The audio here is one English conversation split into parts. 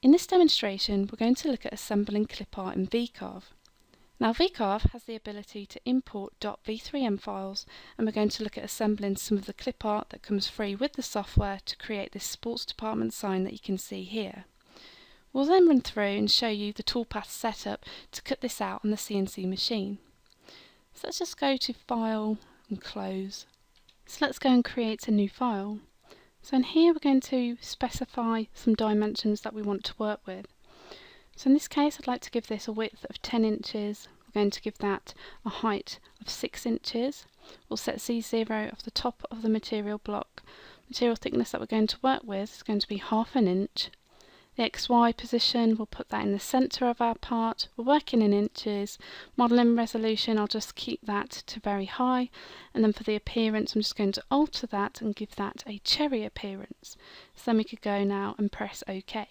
In this demonstration, we're going to look at assembling Clipart in VCarve. Now VCarve has the ability to import .v3m files, and we're going to look at assembling some of the Clipart that comes free with the software to create this sports department sign that you can see here. We'll then run through and show you the Toolpath setup to cut this out on the CNC machine. So let's just go to File and Close. So let's go and create a new file. So in here we're going to specify some dimensions that we want to work with. So in this case I'd like to give this a width of 10 inches. We're going to give that a height of 6 inches. We'll set Z0 off the top of the material block. Material thickness that we're going to work with is going to be 1/2 inch. The XY position, we'll put that in the centre of our part. We're working in inches. Modelling resolution, I'll just keep that to very high. And then for the appearance, I'm just going to alter that and give that a cherry appearance. So then we could go now and press OK.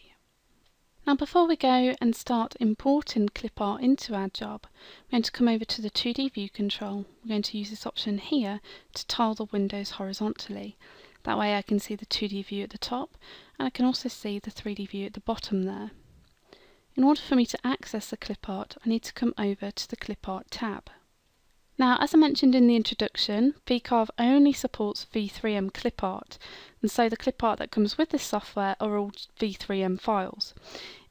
Now before we go and start importing Clipart into our job, we're going to come over to the 2D view control. We're going to use this option here to tile the windows horizontally. That way I can see the 2D view at the top, and I can also see the 3D view at the bottom there. In order for me to access the Clipart, I need to come over to the Clipart tab. Now, as I mentioned in the introduction, VCarve only supports V3M Clipart, and so the Clipart that comes with this software are all V3M files.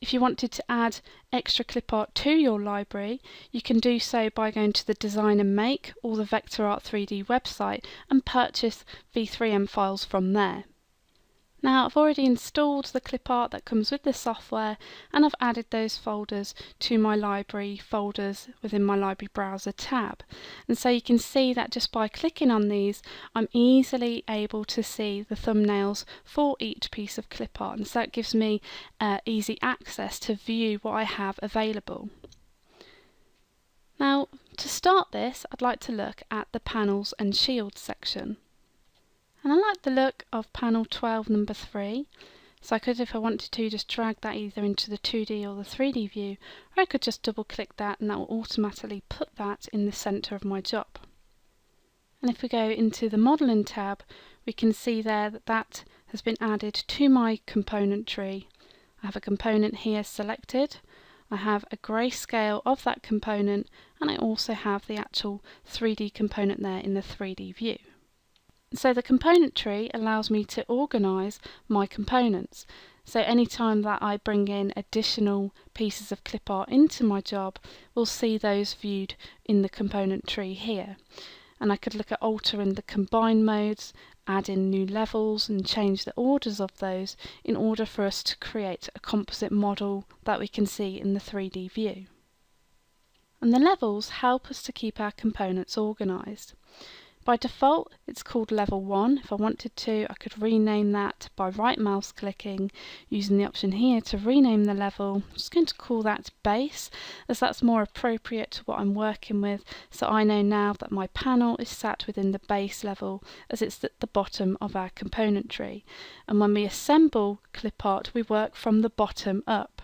If you wanted to add extra Clipart to your library, you can do so by going to the Design and Make or the VectorArt 3D website and purchase V3M files from there. Now I've already installed the Clipart that comes with the software, and I've added those folders to my library folders within my library browser tab. And so you can see that just by clicking on these, I'm easily able to see the thumbnails for each piece of Clipart, and so it gives me easy access to view what I have available. Now to start this, I'd like to look at the panels and shields section. And I like the look of panel 12 number 3, so I could, if I wanted to, just drag that either into the 2D or the 3D view, or I could just double click that and that will automatically put that in the centre of my job. And if we go into the modelling tab, we can see there that that has been added to my component tree. I have a component here selected, I have a grayscale of that component, and I also have the actual 3D component there in the 3D view. So the component tree allows me to organise my components. So anytime that I bring in additional pieces of Clipart into my job, we'll see those viewed in the component tree here. And I could look at altering the combine modes, add in new levels and change the orders of those in order for us to create a composite model that we can see in the 3D view. And the levels help us to keep our components organised. By default, it's called level 1. If I wanted to, I could rename that by right mouse clicking, using the option here to rename the level. I'm just going to call that base, as that's more appropriate to what I'm working with. So I know now that my panel is sat within the base level, as it's at the bottom of our component tree. And when we assemble Clipart, we work from the bottom up.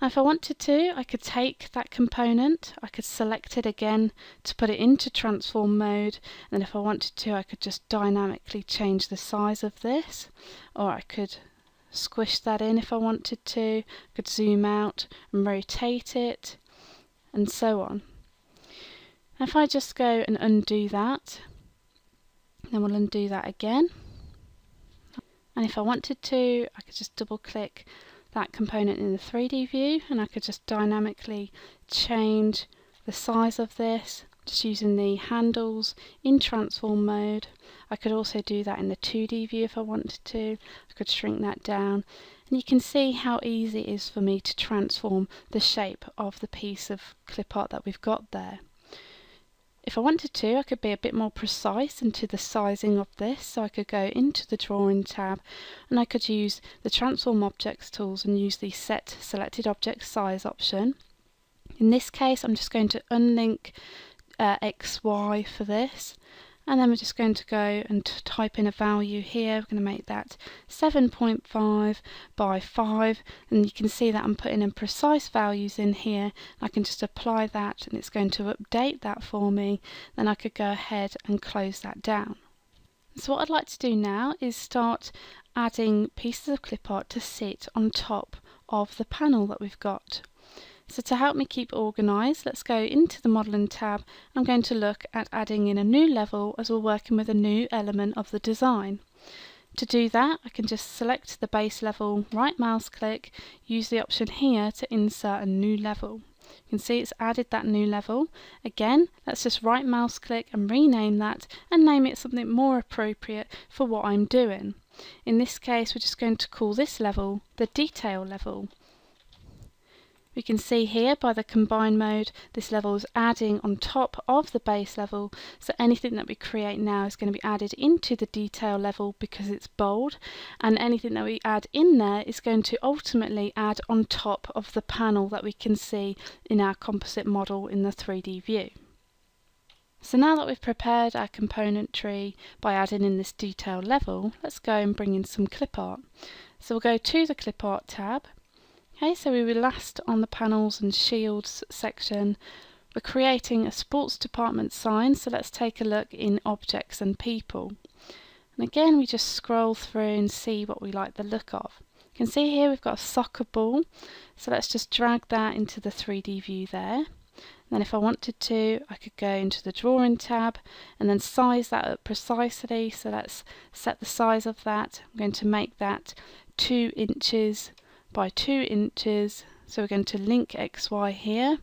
Now if I wanted to, I could take that component, I could select it again to put it into transform mode, and if I wanted to, I could just dynamically change the size of this, or I could squish that in if I wanted to, I could zoom out and rotate it, and so on. And if I just go and undo that, then we'll undo that again, and if I wanted to, I could just double click that component in the 3D view, and I could just dynamically change the size of this just using the handles in transform mode. I could also do that in the 2D view if I wanted to. I could shrink that down, and you can see how easy it is for me to transform the shape of the piece of Clipart that we've got there. If I wanted to, I could be a bit more precise into the sizing of this, so I could go into the drawing tab and I could use the transform objects tools and use the set selected object size option. In this case I'm just going to unlink XY for this, and then we're just going to go and type in a value here. We're going to make that 7.5 by 5, and you can see that I'm putting in precise values in here. I can just apply that and it's going to update that for me. Then I could go ahead and close that down. So what I'd like to do now is start adding pieces of Clipart to sit on top of the panel that we've got. So to help me keep organised, let's go into the modelling tab. I'm going to look at adding in a new level as we're working with a new element of the design. To do that, I can just select the base level, right mouse click, use the option here to insert a new level. You can see it's added that new level. Again, let's just right mouse click and rename that and name it something more appropriate for what I'm doing. In this case, we're just going to call this level the detail level. We can see here by the combine mode, this level is adding on top of the base level, so anything that we create now is going to be added into the detail level because it's bold, and anything that we add in there is going to ultimately add on top of the panel that we can see in our composite model in the 3D view. So now that we've prepared our component tree by adding in this detail level, let's go and bring in some clip art. So we'll go to the clip art tab. Okay, so we were last on the panels and shields section. We're creating a sports department sign, so let's take a look in objects and people. And again, we just scroll through and see what we like the look of. You can see here we've got a soccer ball, so let's just drag that into the 3D view there. And then if I wanted to, I could go into the drawing tab and then size that up precisely. So let's set the size of that. I'm going to make that 2 inches by 2 inches, so we're going to link XY here,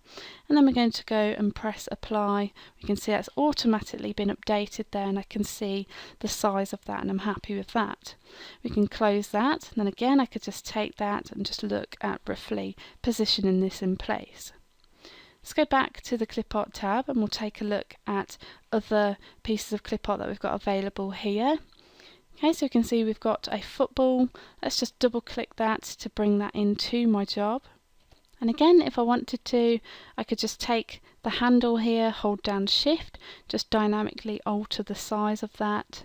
and then we're going to go and press apply. We can see that's automatically been updated there, and I can see the size of that, and I'm happy with that. We can close that, and then again I could just take that and just look at roughly positioning this in place. Let's go back to the clip art tab and we'll take a look at other pieces of clip art that we've got available here. Okay, so you can see we've got a football. Let's just double click that to bring that into my job. And again, if I wanted to, I could just take the handle here, hold down shift, just dynamically alter the size of that.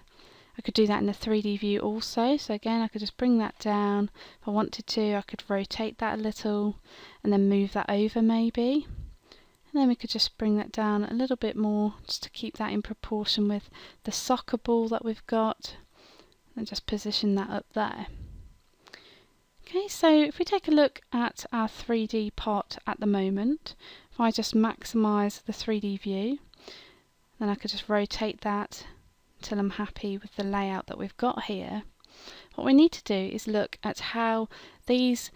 I could do that in the 3D view also. So again, I could just bring that down. If I wanted to, I could rotate that a little and then move that over maybe. And then we could just bring that down a little bit more just to keep that in proportion with the soccer ball that we've got. And just position that up there. Okay, so if we take a look at our 3D part at the moment, if I just maximise the 3D view, then I could just rotate that until I'm happy with the layout that we've got here. What we need to do is look at how these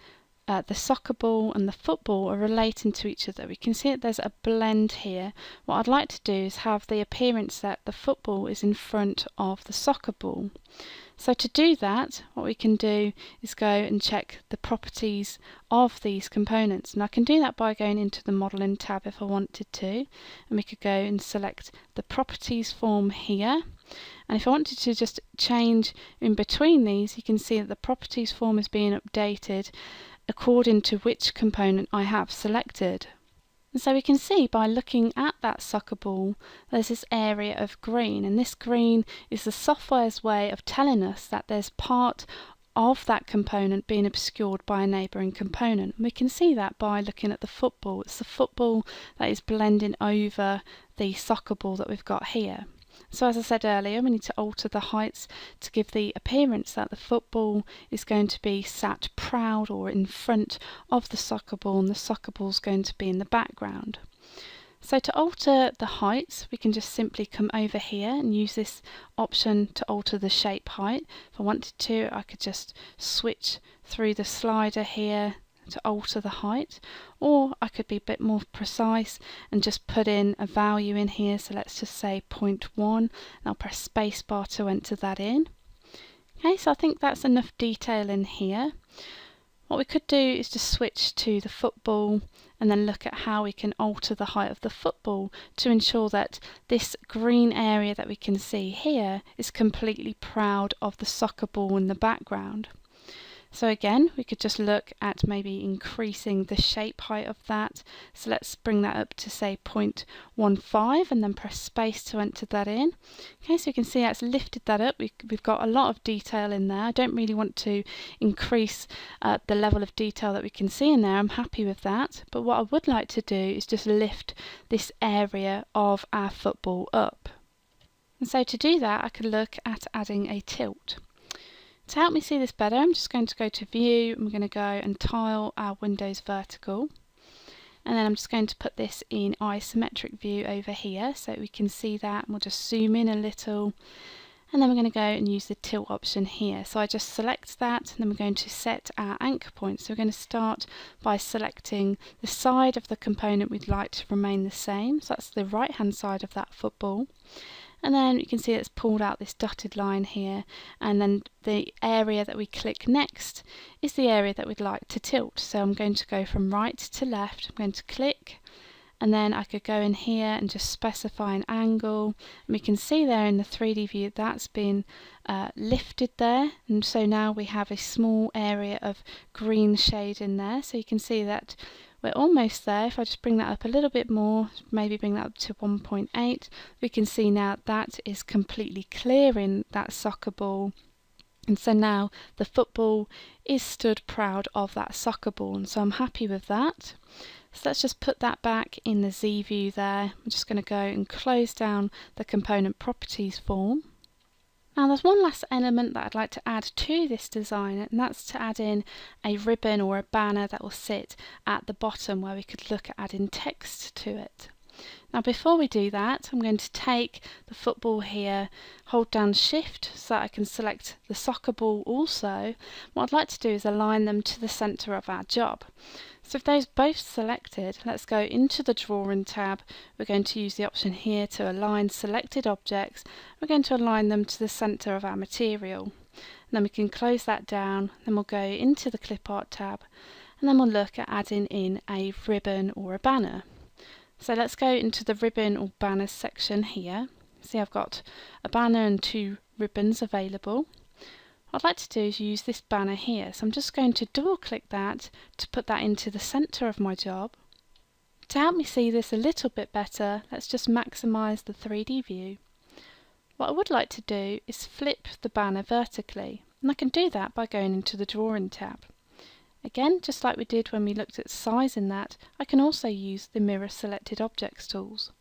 the soccer ball and the football are relating to each other. We can see that there's a blend here. What I'd like to do is have the appearance that the football is in front of the soccer ball. So to do that, what we can do is go and check the properties of these components, and I can do that by going into the modelling tab if I wanted to, and we could go and select the properties form here. And if I wanted to just change in between these, you can see that the properties form is being updated according to which component I have selected. And so we can see by looking at that soccer ball, there's this area of green, and this green is the software's way of telling us that there's part of that component being obscured by a neighbouring component. And we can see that by looking at the football. It's the football that is blending over the soccer ball that we've got here. So as I said earlier, we need to alter the heights to give the appearance that the football is going to be sat proud or in front of the soccer ball, and the soccer ball is going to be in the background. So to alter the heights, we can just simply come over here and use this option to alter the shape height. If I wanted to, I could just switch through the slider here to alter the height, or I could be a bit more precise and just put in a value in here. So let's just say 0.1, and I'll press spacebar to enter that in. Okay, so I think that's enough detail in here. What we could do is just switch to the football and then look at how we can alter the height of the football to ensure that this green area that we can see here is completely proud of the soccer ball in the background. So again, we could just look at maybe increasing the shape height of that. So let's bring that up to say 0.15 and then press space to enter that in. Okay, so you can see it's lifted that up. We've got a lot of detail in there. I don't really want to increase the level of detail that we can see in there. I'm happy with that. But what I would like to do is just lift this area of our football up. And so to do that, I could look at adding a tilt. To help me see this better, I'm just going to go to View, and we're going to go and tile our windows vertical. And then I'm just going to put this in isometric view over here so we can see that, and we'll just zoom in a little. And then we're going to go and use the tilt option here. So I just select that, and then we're going to set our anchor point. So we're going to start by selecting the side of the component we'd like to remain the same. So that's the right hand side of that football. And then you can see it's pulled out this dotted line here, and then the area that we click next is the area that we'd like to tilt. So I'm going to go from right to left. I'm going to click, and then I could go in here and just specify an angle, and we can see there in the 3D view that's been lifted there, and so now we have a small area of green shade in there. So you can see that we're almost there. If I just bring that up a little bit more, maybe bring that up to 1.8, we can see now that is completely clearing that soccer ball. And so now the football is stood proud of that soccer ball, and so I'm happy with that. So let's just put that back in the Z view there. I'm just going to go and close down the component properties form. Now there's one last element that I'd like to add to this design, and that's to add in a ribbon or a banner that will sit at the bottom where we could look at adding text to it. Now before we do that, I'm going to take the football here, hold down Shift so that I can select the soccer ball also. What I'd like to do is align them to the centre of our job. So if those both selected, let's go into the Drawing tab. We're going to use the option here to align selected objects. We're going to align them to the centre of our material. And then we can close that down, then we'll go into the Clipart tab, and then we'll look at adding in a ribbon or a banner. So let's go into the ribbon or banners section here. See, I've got a banner and two ribbons available. What I'd like to do is use this banner here. So I'm just going to double click that to put that into the centre of my job. To help me see this a little bit better, let's just maximise the 3D view. What I would like to do is flip the banner vertically, and I can do that by going into the Drawing tab. Again, just like we did when we looked at sizing that, I can also use the Mirror Selected Objects tools.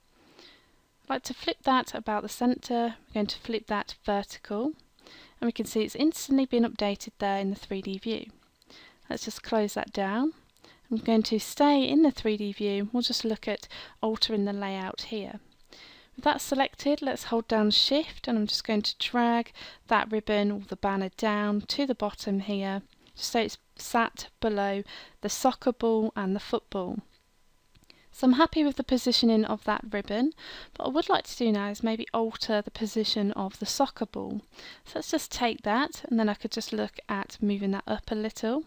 I'd like to flip that about the centre. We're going to flip that vertical, and we can see it's instantly been updated there in the 3D view. Let's just close that down. I'm going to stay in the 3D view. We'll just look at altering the layout here. With that selected, let's hold down Shift, and I'm just going to drag that ribbon or the banner down to the bottom here, just so it's sat below the soccer ball and the football. So I'm happy with the positioning of that ribbon, but what I would like to do now is maybe alter the position of the soccer ball. So let's just take that, and then I could just look at moving that up a little,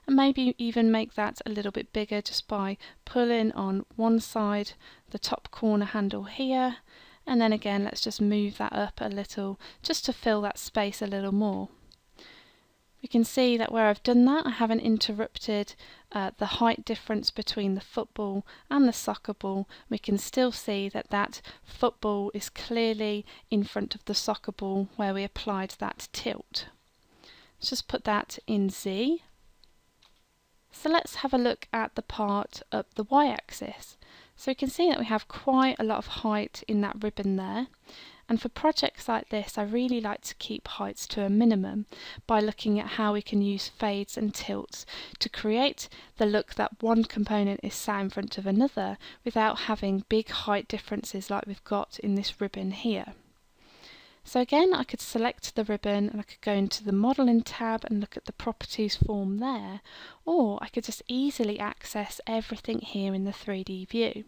and maybe even make that a little bit bigger just by pulling on one side, the top corner handle here, and then again let's just move that up a little just to fill that space a little more. We can see that where I've done that, I haven't interrupted the height difference between the football and the soccer ball. We can still see that that football is clearly in front of the soccer ball where we applied that tilt. Let's just put that in Z. So let's have a look at the part up the y-axis. So we can see that we have quite a lot of height in that ribbon there. And for projects like this, I really like to keep heights to a minimum by looking at how we can use fades and tilts to create the look that one component is sat in front of another without having big height differences like we've got in this ribbon here. So again, I could select the ribbon and I could go into the Modelling tab and look at the Properties form there, or I could just easily access everything here in the 3D view.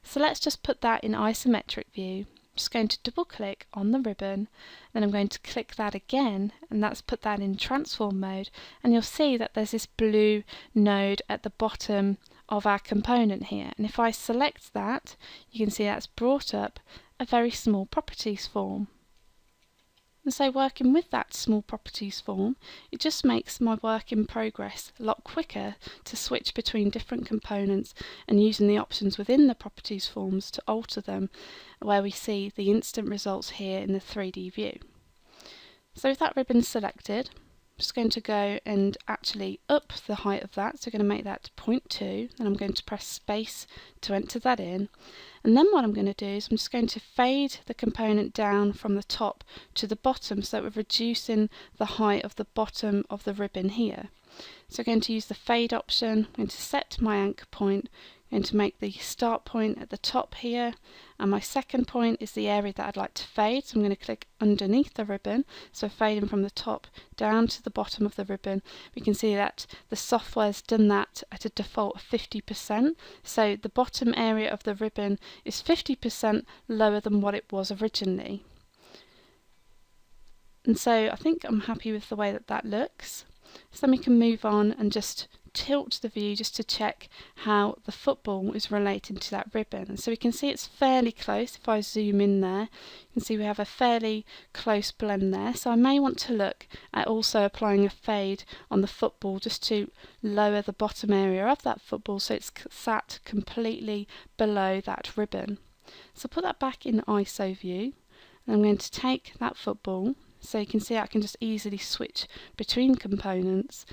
So let's just put that in isometric view. I'm just going to double click on the ribbon, then I'm going to click that again, and that's put that in transform mode, and you'll see that there's this blue node at the bottom of our component here, and if I select that, you can see that's brought up a very small properties form. And so working with that small properties form, it just makes my work in progress a lot quicker to switch between different components and using the options within the properties forms to alter them, where we see the instant results here in the 3D view. So with that ribbon selected, just going to go and actually up the height of that, so we're going to make that 0.2, and I'm going to press space to enter that in. And then what I'm going to do is I'm just going to fade the component down from the top to the bottom, so that we're reducing the height of the bottom of the ribbon here. So I'm going to use the fade option. I'm going to set my anchor point. I'm going to make the start point at the top here, and my second point is the area that I'd like to fade, so I'm going to click underneath the ribbon, so fading from the top down to the bottom of the ribbon. We can see that the software's done that at a default of 50%, so the bottom area of the ribbon is 50% lower than what it was originally. And so I think I'm happy with the way that that looks. So then we can move on and just tilt the view just to check how the football is relating to that ribbon. And so we can see it's fairly close. If I zoom in there, you can see we have a fairly close blend there. So I may want to look at also applying a fade on the football just to lower the bottom area of that football so it's sat completely below that ribbon. So put that back in ISO view, and I'm going to take that football. So you can see I can just easily switch between components,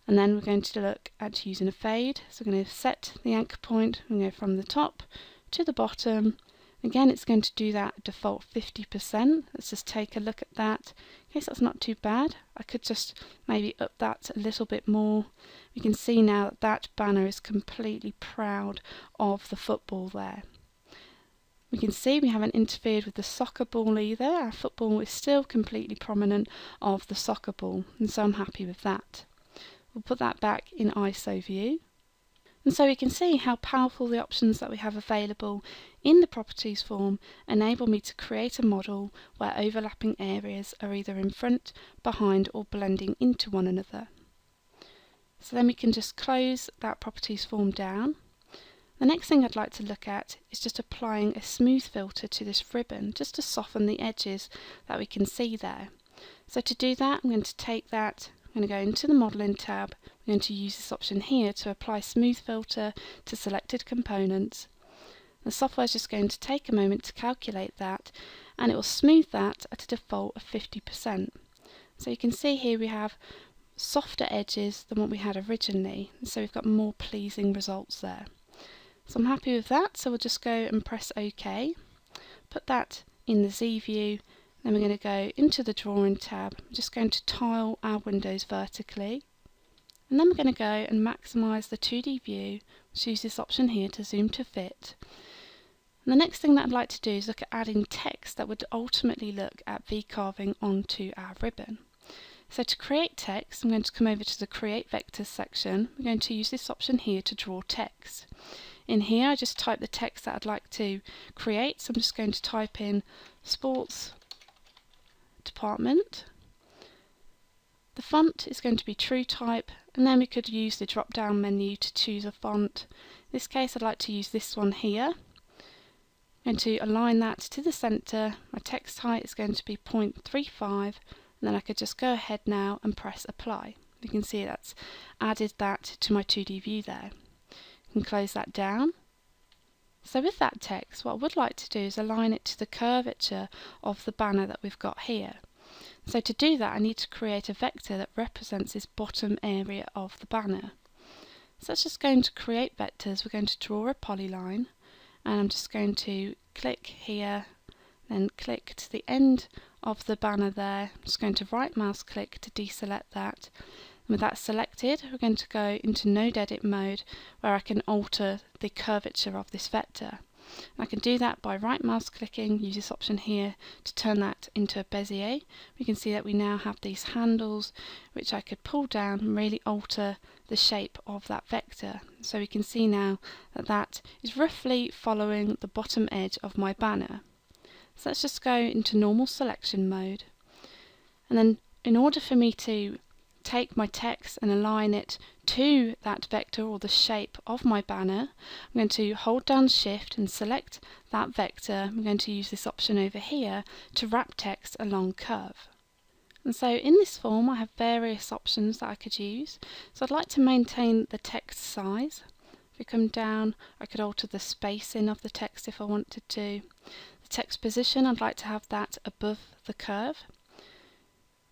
and then we're going to look at using a fade. So we're going to set the anchor point and go from the top to the bottom. Again, it's going to do that default 50%. Let's just take a look at that. Okay, so that's not too bad. I could just maybe up that a little bit more. We can see now that that banner is completely proud of the football there. We can see we haven't interfered with the soccer ball either. Our football is still completely prominent of the soccer ball, and so I'm happy with that. We'll put that back in ISO view. And so we can see how powerful the options that we have available in the properties form enable me to create a model where overlapping areas are either in front, behind, or blending into one another. So then we can just close that properties form down. The next thing I'd like to look at is just applying a smooth filter to this ribbon, just to soften the edges that we can see there. So to do that, I'm going to take that, I'm going to go into the Modeling tab, I'm going to use this option here to apply smooth filter to selected components. The software is just going to take a moment to calculate that, and it will smooth that at a default of 50%. So you can see here we have softer edges than what we had originally, so we've got more pleasing results there. So I'm happy with that, so we'll just go and press OK. Put that in the Z view, then we're going to go into the Drawing tab. I'm just going to tile our windows vertically, and then we're going to go and maximise the 2D view. Choose this option here to zoom to fit. And the next thing that I'd like to do is look at adding text that would ultimately look at VCarving onto our ribbon. So to create text, I'm going to come over to the Create Vectors section. We're going to use this option here to draw text. In here, I just type the text that I'd like to create. So I'm just going to type in Sports Department. The font is going to be true type, and then we could use the drop down menu to choose a font. In this case, I'd like to use this one here. I'm going to align that to the centre. My text height is going to be 0.35, and then I could just go ahead now and press apply. You can see that's added that to my 2D view there. I can close that down. So with that text, what I would like to do is align it to the curvature of the banner that we've got here. So to do that, I need to create a vector that represents this bottom area of the banner. So that's just going to create vectors. We're going to draw a polyline, and I'm just going to click here, then click to the end of the banner there. I'm just going to right mouse click to deselect that. And with that selected, we're going to go into Node Edit mode, where I can alter the curvature of this vector. I can do that by right mouse clicking, use this option here to turn that into a Bezier. We can see that we now have these handles which I could pull down and really alter the shape of that vector. So we can see now that that is roughly following the bottom edge of my banner. So let's just go into normal selection mode. And then in order for me to take my text and align it to that vector or the shape of my banner, I'm going to hold down Shift and select that vector. I'm going to use this option over here to wrap text along curve. And so in this form I have various options that I could use. So I'd like to maintain the text size. If we come down, I could alter the spacing of the text if I wanted to. The text position, I'd like to have that above the curve.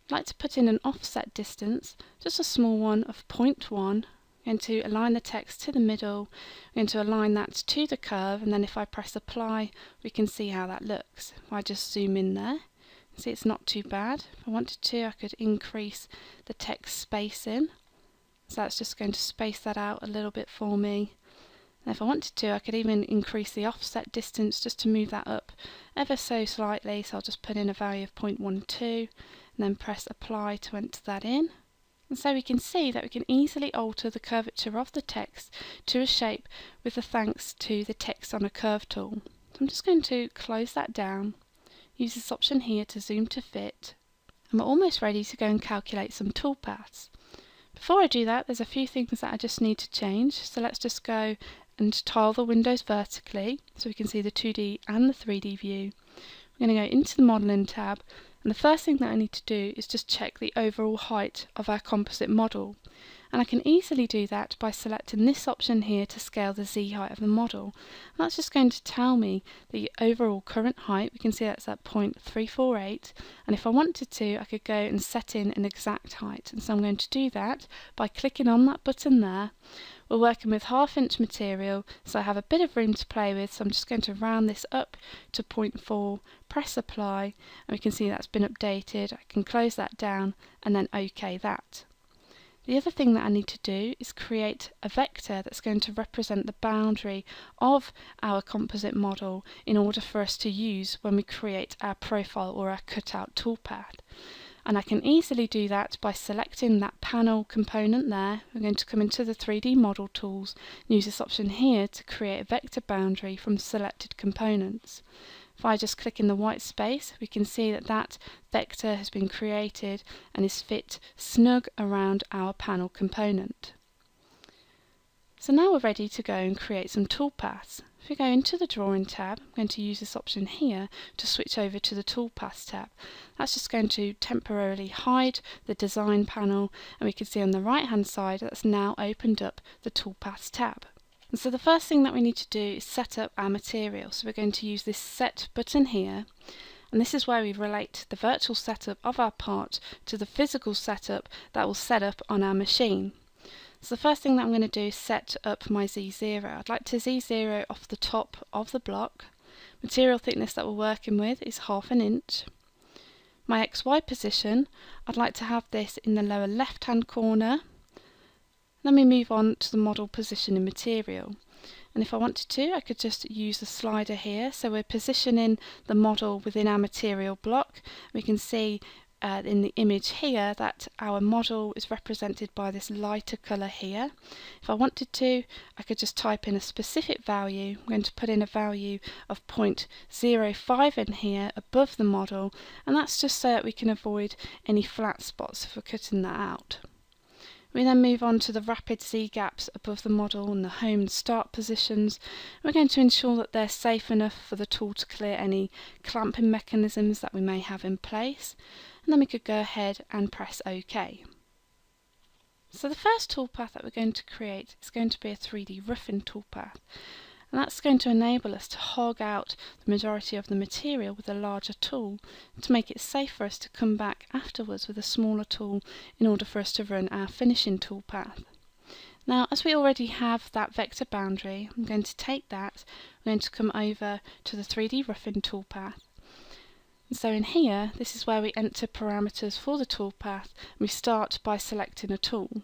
I'd like to put in an offset distance, just a small one of 0.1. I'm going to align the text to the middle, I'm going to align that to the curve, and then if I press apply we can see how that looks. If I just zoom in there, see it's not too bad. If I wanted to, I could increase the text spacing, so that's just going to space that out a little bit for me. And if I wanted to, I could even increase the offset distance just to move that up ever so slightly, so I'll just put in a value of 0.12 and then press apply to enter that in. And so we can see that we can easily alter the curvature of the text to a shape with the thanks to the text on a curve tool. So I'm just going to close that down, use this option here to zoom to fit, and we're almost ready to go and calculate some toolpaths. Before I do that, there's a few things that I just need to change, so let's just go and tile the windows vertically so we can see the 2D and the 3D view. We're going to go into the modelling tab, and the first thing that I need to do is just check the overall height of our composite model. And I can easily do that by selecting this option here to scale the Z height of the model. And that's just going to tell me the overall current height. We can see that's at 0.348, and if I wanted to, I could go and set in an exact height. And so I'm going to do that by clicking on that button there. We're working with 1/2 inch material, so I have a bit of room to play with, so I'm just going to round this up to 0.4, press apply, and we can see that's been updated. I can close that down and then OK that. The other thing that I need to do is create a vector that's going to represent the boundary of our composite model in order for us to use when we create our profile or our cutout toolpath. And I can easily do that by selecting that panel component there. We're going to come into the 3D model tools and use this option here to create a vector boundary from selected components. If I just click in the white space, we can see that that vector has been created and is fit snug around our panel component. So now we're ready to go and create some toolpaths. If we go into the drawing tab, I'm going to use this option here to switch over to the toolpaths tab. That's just going to temporarily hide the design panel, and we can see on the right hand side that's now opened up the toolpaths tab. And so the first thing that we need to do is set up our material. So we're going to use this set button here, and this is where we relate the virtual setup of our part to the physical setup that will set up on our machine. So the first thing that I'm going to do is set up my Z0. I'd like to Z0 off the top of the block. Material thickness that we're working with is 1/2 inch. My XY position, I'd like to have this in the lower left hand corner. Then we move on to the model position in material. And if I wanted to, I could just use the slider here. So we're positioning the model within our material block. We can see in the image here that our model is represented by this lighter colour here. If I wanted to, I could just type in a specific value. I'm going to put in a value of 0.05 in here above the model, and that's just so that we can avoid any flat spots if we're cutting that out. We then move on to the rapid Z gaps above the model and the home and start positions. We're going to ensure that they're safe enough for the tool to clear any clamping mechanisms that we may have in place. And then we could go ahead and press OK. So the first toolpath that we're going to create is going to be a 3D roughing toolpath. And that's going to enable us to hog out the majority of the material with a larger tool to make it safe for us to come back afterwards with a smaller tool in order for us to run our finishing toolpath. Now, as we already have that vector boundary, I'm going to take that, I'm going to come over to the 3D roughing toolpath. And so in here, this is where we enter parameters for the toolpath, and we start by selecting a tool.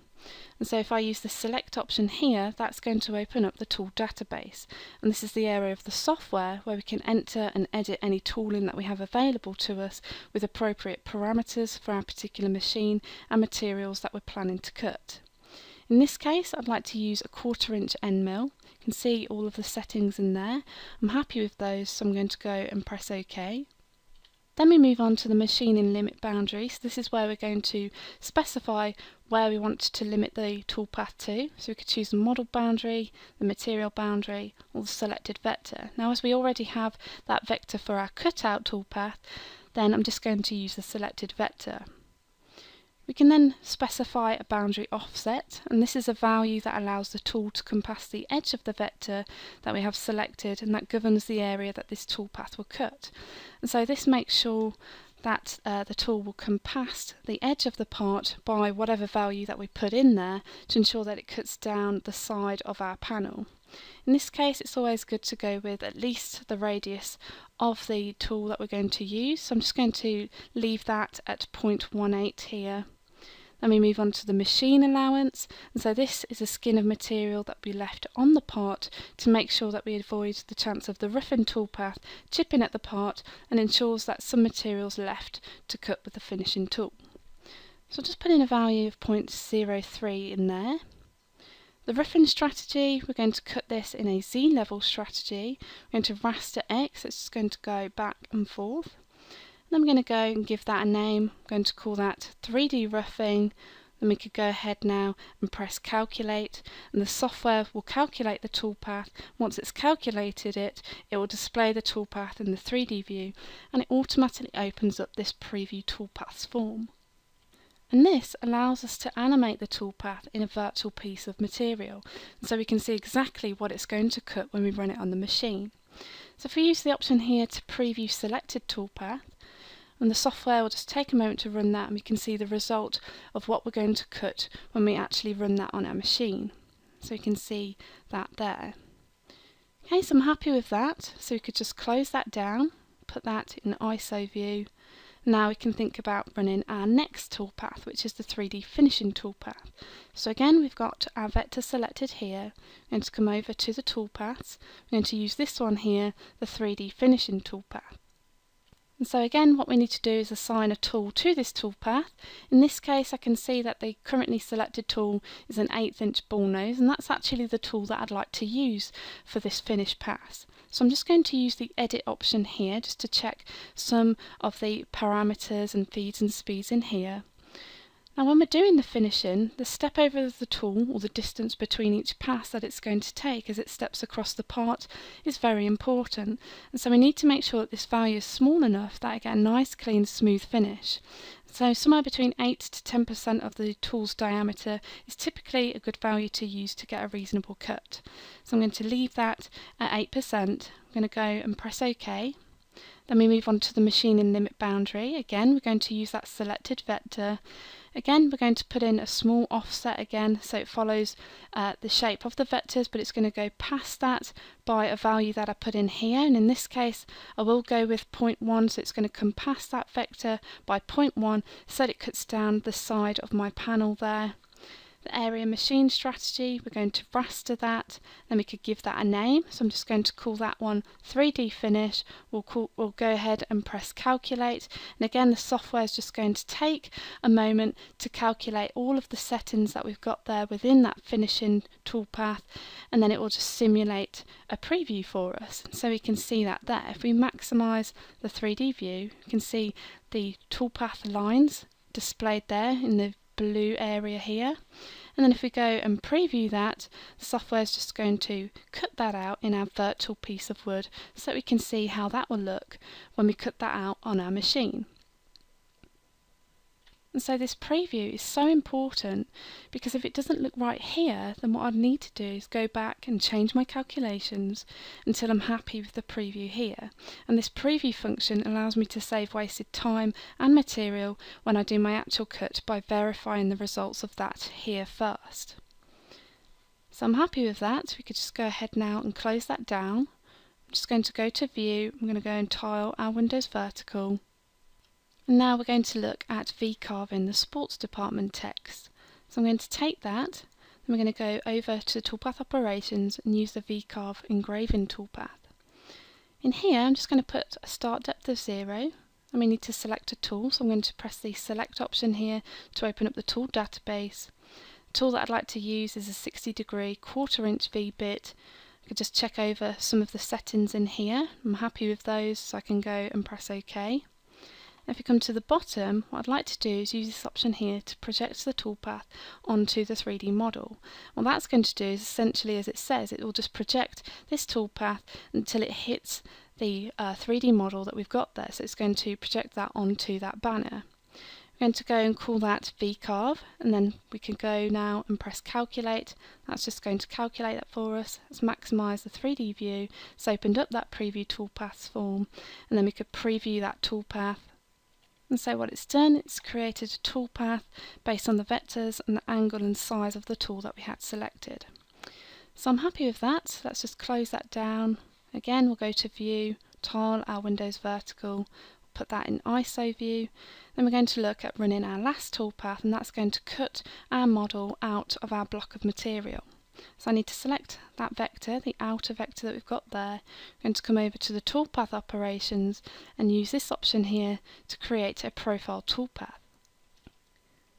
And so if I use the select option here, that's going to open up the tool database. And this is the area of the software where we can enter and edit any tooling that we have available to us with appropriate parameters for our particular machine and materials that we're planning to cut. In this case, I'd like to use a 1/4 inch end mill. You can see all of the settings in there. I'm happy with those, so I'm going to go and press OK. Then we move on to the machining limit boundary. So this is where we're going to specify where we want to limit the toolpath to. So we could choose the model boundary, the material boundary, or the selected vector. Now, as we already have that vector for our cutout toolpath, then I'm just going to use the selected vector. We can then specify a boundary offset, and this is a value that allows the tool to compass the edge of the vector that we have selected, and that governs the area that this toolpath will cut. And so this makes sure that the tool will come past the edge of the part by whatever value that we put in there to ensure that it cuts down the side of our panel. In this case, it's always good to go with at least the radius of the tool that we're going to use. So I'm just going to leave that at 0.18 here. Then we move on to the machine allowance, and so this is a skin of material that we left on the part to make sure that we avoid the chance of the roughened toolpath chipping at the part, and ensures that some materials left to cut with the finishing tool. So I'll just put in a value of 0.03 in there. The roughing strategy, we're going to cut this in a Z-level strategy. We're going to raster X, it's just going to go back and forth. Then I'm going to go and give that a name. I'm going to call that 3D roughing. Then we could go ahead now and press calculate, and the software will calculate the toolpath. Once it's calculated it, it will display the toolpath in the 3D view, and it automatically opens up this preview toolpaths form. And this allows us to animate the toolpath in a virtual piece of material, so we can see exactly what it's going to cut when we run it on the machine. So if we use the option here to preview selected toolpath, and the software will just take a moment to run that, and we can see the result of what we're going to cut when we actually run that on our machine. So you can see that there. Okay, so I'm happy with that, so we could just close that down, put that in ISO view. Now we can think about running our next toolpath, which is the 3D finishing toolpath. So again, we've got our vector selected here. We're going to come over to the toolpaths. We're going to use this one here, the 3D finishing toolpath. And so again, what we need to do is assign a tool to this toolpath. In this case, I can see that the currently selected tool is an 1/8 inch ball nose, and that's actually the tool that I'd like to use for this finish pass. So I'm just going to use the edit option here just to check some of the parameters and feeds and speeds in here. Now when we're doing the finishing, the step over of the tool, or the distance between each pass that it's going to take as it steps across the part, is very important. And so we need to make sure that this value is small enough that I get a nice, clean, smooth finish. So somewhere between 8 to 10% of the tool's diameter is typically a good value to use to get a reasonable cut. So I'm going to leave that at 8%. I'm going to go and press OK. Then we move on to the machining limit boundary. Again, we're going to use that selected vector. Again, we're going to put in a small offset again, so it follows the shape of the vectors, but it's going to go past that by a value that I put in here. And in this case, I will go with 0.1, so it's going to come past that vector by 0.1, so that it cuts down the side of my panel there. The area machine strategy, we're going to raster that, then we could give that a name. So I'm just going to call that one 3D finish. We'll go ahead and press calculate, and again the software is just going to take a moment to calculate all of the settings that we've got there within that finishing toolpath, and then it will just simulate a preview for us. So we can see that there. If we maximize the 3D view, you can see the toolpath lines displayed there in the blue area here. And then if we go and preview that, the software is just going to cut that out in our virtual piece of wood, so that we can see how that will look when we cut that out on our machine. And so this preview is so important, because if it doesn't look right here, then what I'd need to do is go back and change my calculations until I'm happy with the preview here. And this preview function allows me to save wasted time and material when I do my actual cut by verifying the results of that here first. So I'm happy with that. We could just go ahead now and close that down. I'm just going to go to view. I'm going to go and tile our windows vertical. And now we're going to look at VCarve in the sports department text. So I'm going to take that, then we're going to go over to the toolpath operations and use the VCarve engraving toolpath. In here I'm just going to put a start depth of 0, and we need to select a tool, so I'm going to press the select option here to open up the tool database. The tool that I'd like to use is a 60° 1/4 inch V-bit. I could just check over some of the settings in here. I'm happy with those, so I can go and press OK. If we come to the bottom, what I'd like to do is use this option here to project the toolpath onto the 3D model. What that's going to do is essentially, as it says, it will just project this toolpath until it hits the 3D model that we've got there. So it's going to project that onto that banner. We're going to go and call that VCarve, and then we can go now and press calculate. That's just going to calculate that for us. Let's maximise the 3D view. It's opened up that preview toolpaths form, and then we could preview that toolpath. And so what it's done, it's created a toolpath based on the vectors and the angle and size of the tool that we had selected. So I'm happy with that. Let's just close that down. Again, we'll go to View, Tile our Windows Vertical, put that in ISO view. Then we're going to look at running our last toolpath, and that's going to cut our model out of our block of material. So I need to select that vector, the outer vector that we've got there. I'm going to come over to the toolpath operations and use this option here to create a profile toolpath.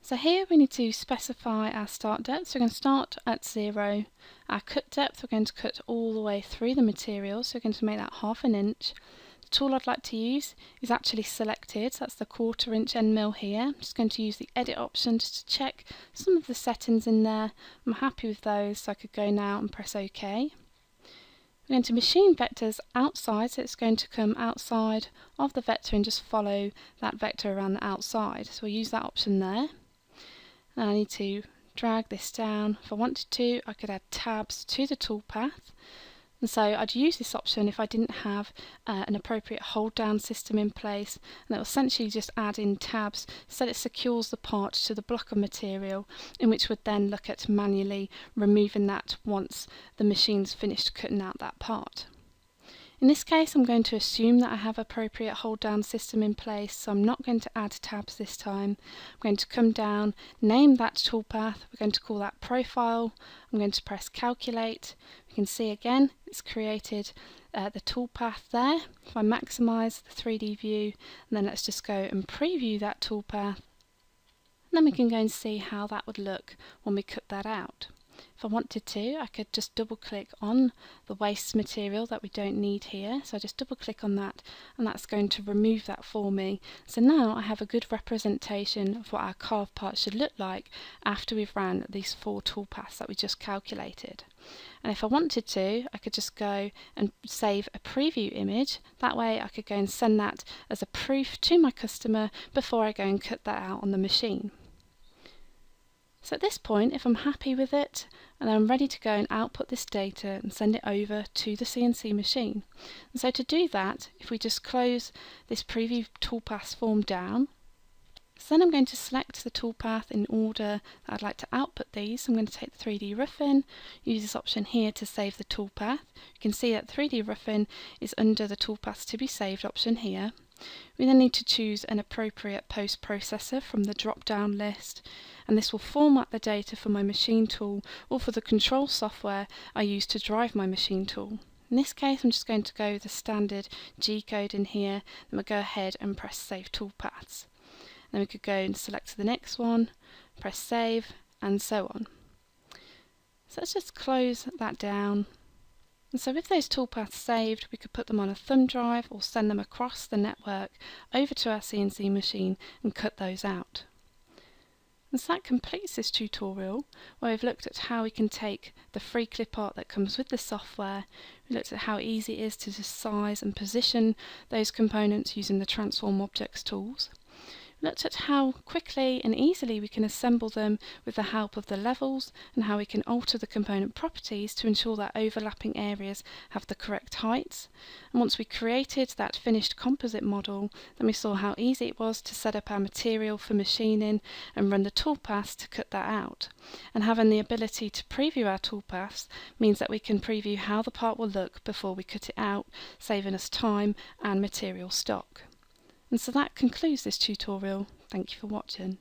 So here we need to specify our start depth. So we're going to start at 0. Our cut depth, we're going to cut all the way through the material, so we're going to make that 1/2 inch. The tool I'd like to use is actually selected, so that's the 1/4 inch end mill here. I'm just going to use the edit option just to check some of the settings in there. I'm happy with those, so I could go now and press OK. We're going to machine vectors outside, so it's going to come outside of the vector and just follow that vector around the outside. So we'll use that option there. Now I need to drag this down. If I wanted to, I could add tabs to the toolpath. And so I'd use this option if I didn't have an appropriate hold down system in place, and it will essentially just add in tabs so that it secures the part to the block of material, in which would then look at manually removing that once the machine's finished cutting out that part. In this case, I'm going to assume that I have appropriate hold down system in place, so I'm not going to add tabs this time. I'm going to come down, name that toolpath, we're going to call that profile, I'm going to press calculate. You can see again it's created the toolpath there. If I maximise the 3D view, and then let's just go and preview that toolpath, and then we can go and see how that would look when we cut that out. If I wanted to, I could just double click on the waste material that we don't need here. So I just double click on that, and that's going to remove that for me. So now I have a good representation of what our carved part should look like after we've ran these 4 toolpaths that we just calculated. And if I wanted to, I could just go and save a preview image. That way I could go and send that as a proof to my customer before I go and cut that out on the machine. So at this point, if I'm happy with it, and I'm ready to go and output this data and send it over to the CNC machine. And so to do that, if we just close this preview toolpath form down, so then I'm going to select the toolpath in order that I'd like to output these. So I'm going to take the 3D roughing, use this option here to save the toolpath. You can see that 3D roughing is under the toolpaths to be saved option here. We then need to choose an appropriate post-processor from the drop-down list, and this will format the data for my machine tool or for the control software I use to drive my machine tool. In this case, I'm just going to go with the standard G code in here, then we'll go ahead and press Save Toolpaths. Then we could go and select the next one, press Save, and so on. So let's just close that down. And so with those toolpaths saved, we could put them on a thumb drive or send them across the network over to our CNC machine and cut those out. And so that completes this tutorial, where we've looked at how we can take the free Clipart that comes with the software. We looked at how easy it is to just size and position those components using the Transform Objects tools. Looked at how quickly and easily we can assemble them with the help of the levels, and how we can alter the component properties to ensure that overlapping areas have the correct heights. And once we created that finished composite model, then we saw how easy it was to set up our material for machining and run the toolpaths to cut that out. And having the ability to preview our toolpaths means that we can preview how the part will look before we cut it out, saving us time and material stock. And so that concludes this tutorial. Thank you for watching.